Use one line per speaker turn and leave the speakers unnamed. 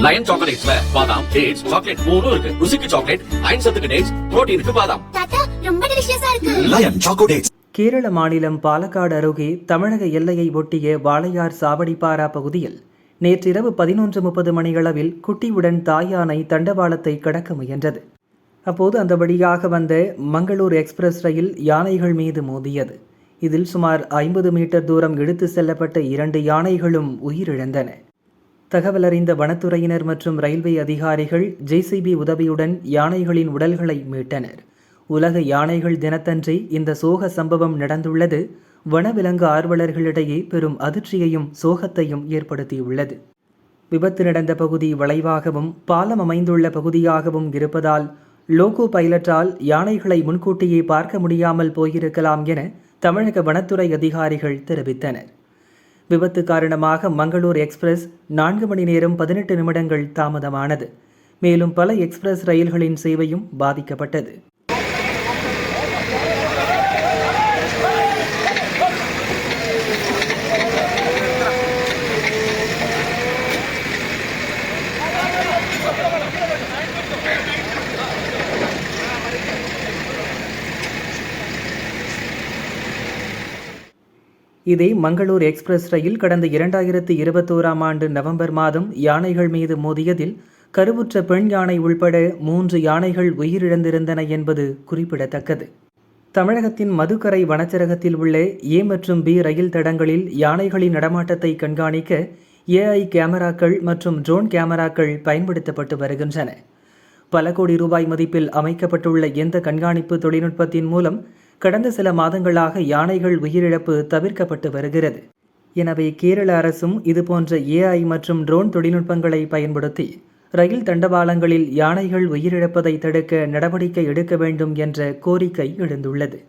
Line சாக்லேட்ஸ்ல பாதாம், dates, chocolate மூணும் இருக்கு. ருசிக்கு சாக்லேட், அயன் சத்துக்கு டேட்ஸ், புரோட்டீனுக்கு பாதாம்.
தாத்தா ரொம்ப டெலிஷியஸா இருக்கு.
Line choco dates.
கேரள மாநிலம் பாலக்காடு அருகே தமிழக எல்லையை ஒட்டிய வாளையார் சாவடிப்பாரா பகுதியில் நேற்றிரவு 11:30 மணியளவில் குட்டியுடன் தாயானை தண்டவாளத்தை கடக்க முயன்றது. அப்போது அந்த வழியாக வந்த மங்களூர் எக்ஸ்பிரஸ் ரயில் யானைகள் மீது மோதியது. இதில் சுமார் 50 மீட்டர் தூரம் இழுத்து செல்லப்பட்ட 2 யானைகளும் உயிரிழந்தன. தகவல் அறிந்த வனத்துறையினர் மற்றும் ரயில்வே அதிகாரிகள் ஜேசிபி உதவியுடன் யானைகளின் உடல்களை மீட்டனர். உலக யானைகள் தினத்தன்றே இந்த சோக சம்பவம் நடந்துள்ளது வனவிலங்கு ஆர்வலர்களிடையே பெரும் அதிர்ச்சியையும் சோகத்தையும் ஏற்படுத்தியுள்ளது. விபத்து நடந்த பகுதி வளைவாகவும் பாலம் அமைந்துள்ள பகுதியாகவும் இருப்பதால் லோகோ பைலட்டால் யானைகளை முன்கூட்டியே பார்க்க முடியாமல் போயிருக்கலாம் என தமிழக வனத்துறை அதிகாரிகள் தெரிவித்தனர். விபத்து காரணமாக மங்களூர் எக்ஸ்பிரஸ் 4 மணி நேரம் 18 நிமிடங்கள் தாமதமானது. மேலும் பல எக்ஸ்பிரஸ் ரயில்களின் சேவையும் பாதிக்கப்பட்டது. இதே மங்களூர் எக்ஸ்பிரஸ் ரயில் கடந்த 2021ஆம் ஆண்டு நவம்பர் மாதம் யானைகள் மீது மோதியதில் கருவுற்ற பெண் யானை உள்பட 3 யானைகள் உயிரிழந்திருந்தன என்பது குறிப்பிடத்தக்கது. தமிழகத்தின் மதுக்கரை வனச்சரகத்தில் உள்ள ஏ மற்றும் பி ரயில் தடங்களில் யானைகளின் நடமாட்டத்தை கண்காணிக்க ஏஐ கேமராக்கள் மற்றும் ட்ரோன் கேமராக்கள் பயன்படுத்தப்பட்டு வருகின்றன. பல கோடி ரூபாய் மதிப்பில் அமைக்கப்பட்டுள்ள இந்த கண்காணிப்பு தொழில்நுட்பத்தின் மூலம் கடந்த சில மாதங்களாக யானைகள் உயிரிழப்பு தவிர்க்கப்பட்டு வருகிறது. எனவே கேரள அரசும் இதுபோன்ற ஏஐ மற்றும் ட்ரோன் தொழில்நுட்பங்களை பயன்படுத்தி ரயில் தண்டவாளங்களில் யானைகள் உயிரிழப்பதை தடுக்க நடவடிக்கை எடுக்க வேண்டும் என்ற கோரிக்கை எழுந்துள்ளது.